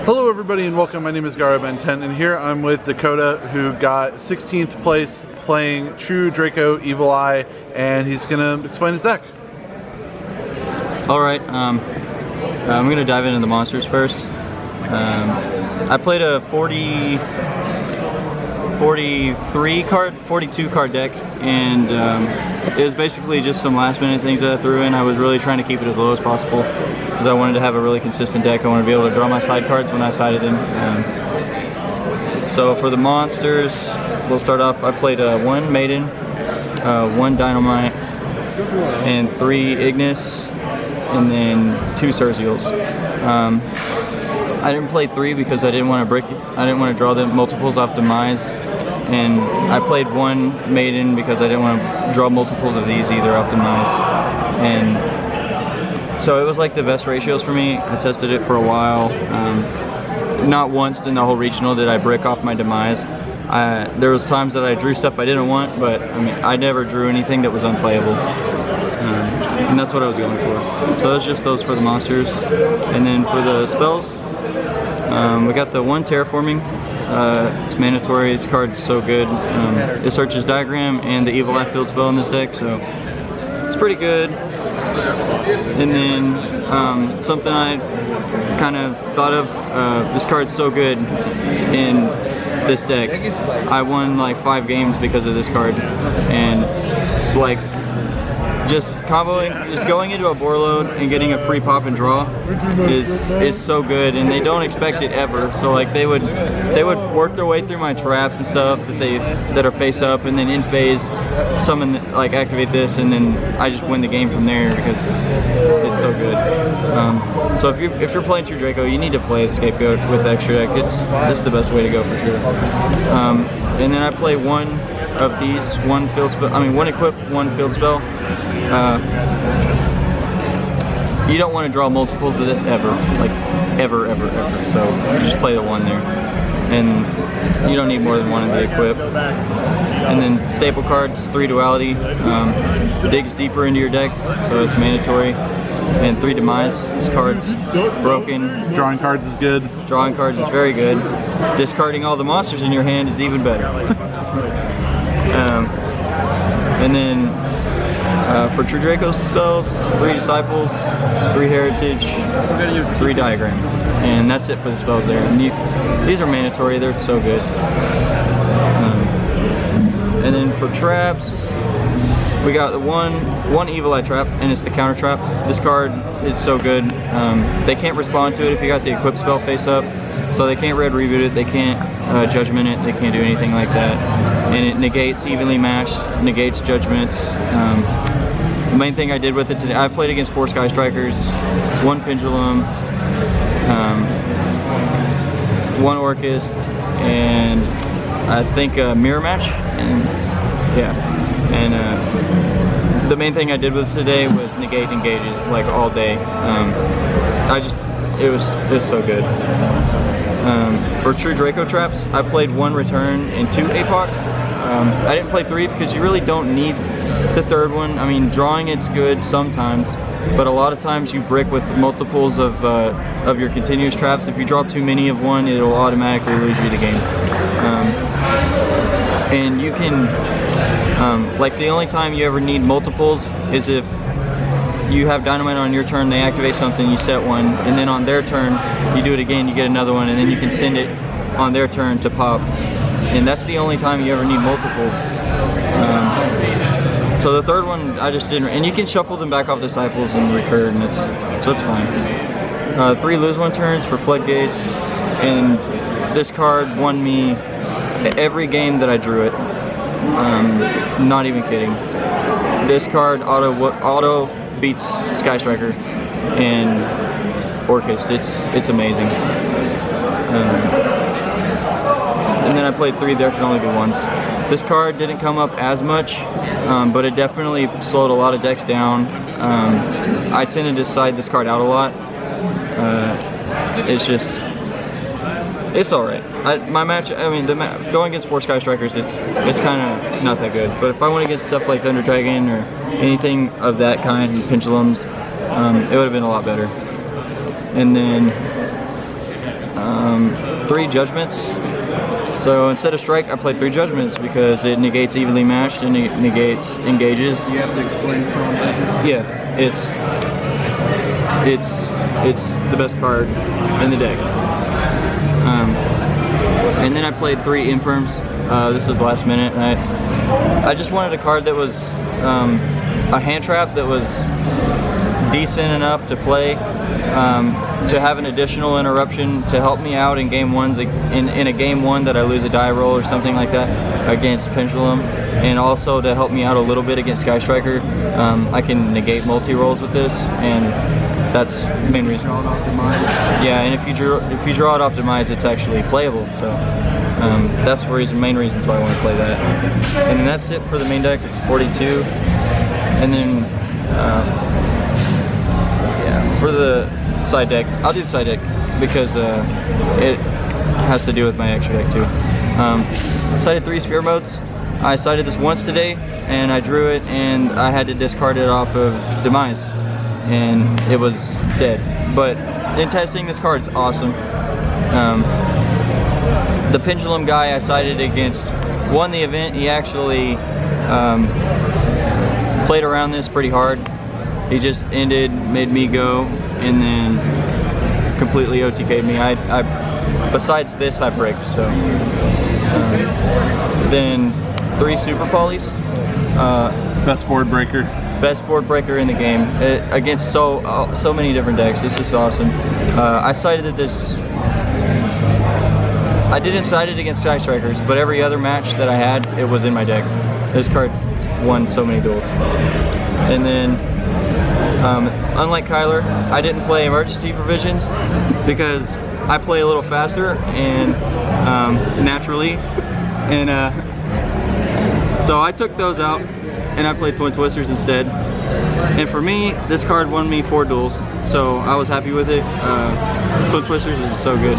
Hello everybody and welcome. My name is GaaraOfBentonYGO and here I'm with Dakota, who got 16th place playing True Draco Evil Eye, and he's gonna explain his deck. Alright, I'm gonna dive into the monsters first. I played a 42 card deck, and it was basically just some last minute things that I threw in. I was really trying to keep it as low as possible because I wanted to have a really consistent deck. I wanted to be able to draw my side cards when I sided them. So for the monsters, we'll start off. I played one Maiden, one Dynamite, and 3 Ignis, and then 2 Surzials. I didn't play 3 because I didn't want to draw the multiples off Demise, and I played 1 Maiden because I didn't want to draw multiples of these either off Demise. And so it was like the best ratios for me. I tested it for a while. Not once in the whole regional did I brick off my Demise. There was times that I drew stuff I didn't want, but I mean, I never drew anything that was unplayable. And that's what I was going for. So that's just those for the monsters. And then for the spells, we got the 1 Terraforming. It's mandatory. This card's so good. It searches Diagram and the Evil Eye field spell in this deck, so it's pretty good. And then something I kind of thought of, this card's so good in this deck. I won like 5 games because of this card, and like just going into a board load and getting a free pop and draw is so good, and they don't expect it ever. So like they would work their way through my traps and stuff that are face up, and then in phase summon, like activate this, and then I just win the game from there because it's so good. So if you're playing True Draco, you need to play Scapegoat with extra deck. This is the best way to go for sure. And then I play 1 of these, 1 field spell. I mean, 1 equip, 1 field spell. You don't want to draw multiples of this ever, like ever. So you just play the 1 there, and you don't need more than 1 of the equip. And then staple cards, 3 Duality, digs deeper into your deck, so it's mandatory. And 3 Demise. This card's broken. Drawing cards is good. Drawing cards is very good. Discarding all the monsters in your hand is even better. And then for True Draco's spells, 3 Disciples, 3 Heritage, 3 Diagram, and that's it for the spells there. And these are mandatory; they're so good. And then for traps, we got the one Evil Eye trap, and it's the counter trap. This card is so good. They can't respond to it if you got the equip spell face up, so they can't red reboot it, they can't judgment it, they can't do anything like that. And it negates evenly matched, negates judgments. The main thing I did with it today, I played against 4 Sky Strikers, 1 Pendulum, 1 Orchist, and I think a Mirror Match. And yeah, and the main thing I did with this today was negate engages like all day. It was so good. For True Draco traps, I played 1 Return and 2 APOC. I didn't play 3 because you really don't need the 3rd one. I mean, drawing it's good sometimes, but a lot of times you brick with multiples of your continuous traps. If you draw too many of one, it'll automatically lose you the game. And you can, like the only time you ever need multiples is if you have Dynamite on your turn, they activate something, you set 1, and then on their turn, you do it again, you get another one, and then you can send it on their turn to pop. And that's the only time you ever need multiples. So the 3rd one, I just didn't, and you can shuffle them back off Disciples and recur, and so it's fine. 3 lose 1 turns for Floodgates, and this card won me every game that I drew it. Not even kidding. This card auto beats Sky Striker and Orchist. It's amazing. And then I played 3 There Can Only Be Ones. This card didn't come up as much, but it definitely slowed a lot of decks down. I tended to side this card out a lot. It's alright. Going against 4 Sky Strikers, it's kind of not that good. But if I went against stuff like Thunder Dragon or anything of that kind, Pendulums, it would have been a lot better. And then 3 judgments. So instead of strike, I played 3 judgments because it negates evenly matched and it negates engages. You have to explain from that. Yeah, it's the best card in the deck. And then I played 3 imperms. This was last minute, and I just wanted a card that was a hand trap that was decent enough to play, to have an additional interruption to help me out in game ones, in a game 1 that I lose a die roll or something like that against Pendulum, and also to help me out a little bit against Sky Striker. I can negate multi-rolls with this, and that's the main reason. Yeah, and if you draw it off demise, it's actually playable. So that's the main reasons why I want to play that. And then that's it for the main deck. It's 42, and then yeah, for the side deck, I'll do the side deck because it has to do with my extra deck too. Sided 3 sphere modes. I sided this once today, and I drew it, and I had to discard it off of demise, and it was dead. But in testing, this card's awesome. The Pendulum guy I sided against won the event. He actually played around this pretty hard. He just made me go, and then completely OTK'd me. Besides this, I bricked. So then 3 super polys. Best board breaker. Best board breaker in the game against so many different decks. This is awesome. I sided this. I didn't side it against Sky Strikers, but every other match that I had, it was in my deck. This card won so many duels. And then, unlike Kyler, I didn't play emergency provisions because I play a little faster and naturally, and so I took those out and I played Twin Twisters instead. And for me, this card won me 4 duels, so I was happy with it. Twin Twisters is so good.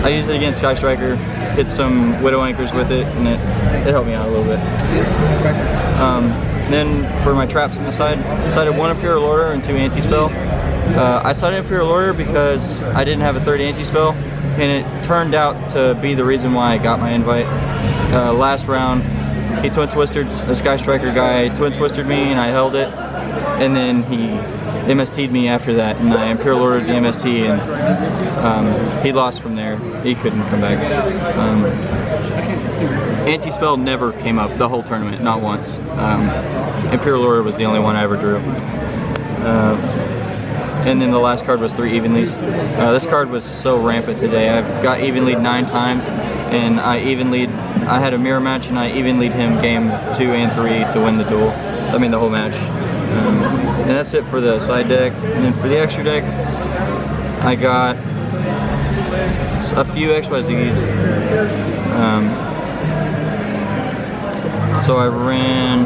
I used it against Sky Striker, hit some Widow Anchors with it, and it helped me out a little bit. Then for my traps on the side, I sided 1 Imperial Order and 2 Anti-Spell. I sided Imperial Order because I didn't have a 3rd Anti-Spell, and it turned out to be the reason why I got my invite. Last round, he Twin Twisted, the Sky Striker guy Twin Twisted me, and I held it, and then he MST'd me after that, and I Imperial Ordered the MST, and he lost from there. He couldn't come back. Anti-Spell never came up the whole tournament, not once. Imperial Order was the only one I ever drew. And then the last card was 3 even leads. This card was so rampant today. I've got even lead 9 times, and I had a mirror match, and I even lead him game 2 and 3 to win the duel. I mean the whole match. And that's it for the side deck. And then for the extra deck, I got a few XYZs. So I ran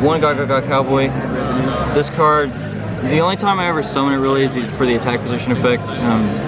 1 Gaga Cowboy. This card, the only time I ever summon it really is for the attack position effect,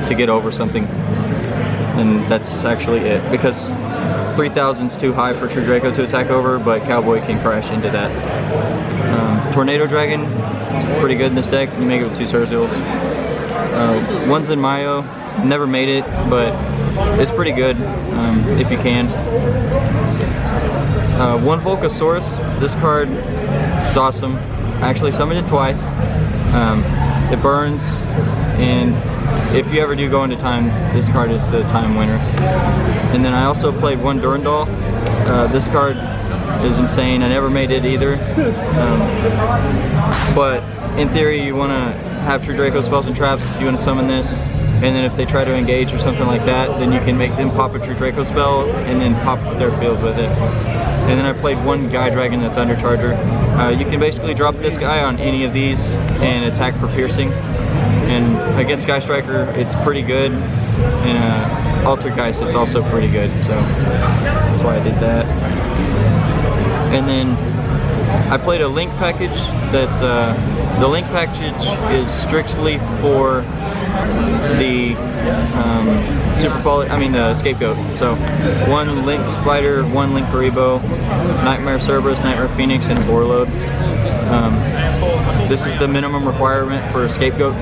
to get over something. And that's actually it, because 3000 is too high for True Draco to attack over, but Cowboy can crash into that. Tornado Dragon is pretty good in this deck. You make it with 2 Surzeals. 1's in Mayo, never made it, but it's pretty good if you can. 1 Volcasaurus. This card is awesome. I actually summoned it twice. It burns, and if you ever do go into time, this card is the time winner. And then I also played 1 Durandal. This card is insane. I never made it either. But in theory, you want to have True Draco spells and traps. You want to summon this, and then if they try to engage or something like that, then you can make them pop a True Draco spell and then pop their field with it. And then I played 1 Guy Dragon, the Thunder Charger. You can basically drop this guy on any of these and attack for piercing. And against Sky Striker, it's pretty good. And Altergeist, it's also pretty good. So that's why I did that. And then I played a link package. That's the link package is strictly for the the Scapegoat. So 1 Link Spider, 1 Link Karibo, Nightmare Cerberus, Nightmare Phoenix, and a Warlord. this is the minimum requirement for scapegoat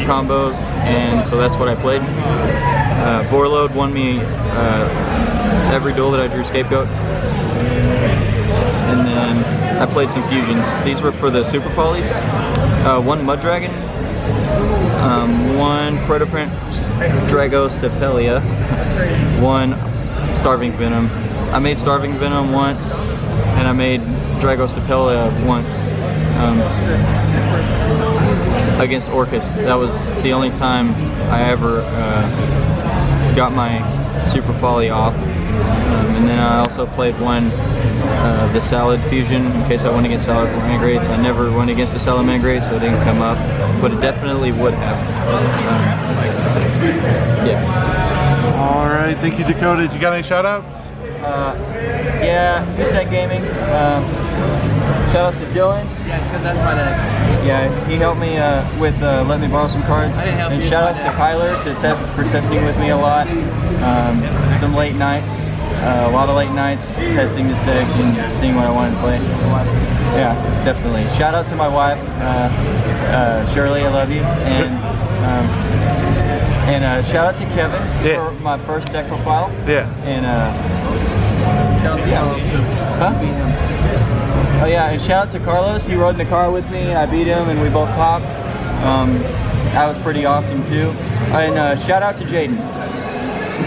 combos, and so that's what I played. Boarload won me every duel that I drew scapegoat. And then I played some fusions. These were for the super polys. One Mud Dragon, one Protoprint Draco Stapelia, one Starving Venom. I made Starving Venom once, and I made Draco Stapelia once against Orcus. That was the only time I ever got my super poly off. And then I also played one, the Salad Fusion, in case I went against Salad Mangrades. I never went against the Salad Mangrade, so it didn't come up, but it definitely would have. Yeah. All right, thank you, Dakota. You got any shout-outs? Yeah, Gooseneck Gaming. Shout outs to Dylan. Yeah, because that's my deck. Yeah, he helped me with let me borrow some cards. I didn't help And you shout with outs my to deck. Kyler for testing with me a lot. Some late nights, a lot of late nights testing this deck and seeing what I wanted to play. Yeah, definitely. Shout out to my wife, Shirley, I love you. And shout out to Kevin for my first deck profile. Yeah. And oh yeah, and shout out to Carlos. He rode in the car with me, and I beat him, and we both topped. That was pretty awesome too. And shout out to Jaden.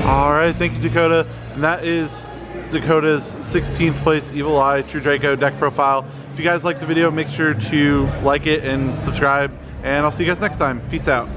All right, thank you, Dakota. And that is Dakota's 16th place Evil Eye True Draco deck profile. If you guys like the video, make sure to like it and subscribe. And I'll see you guys next time. Peace out.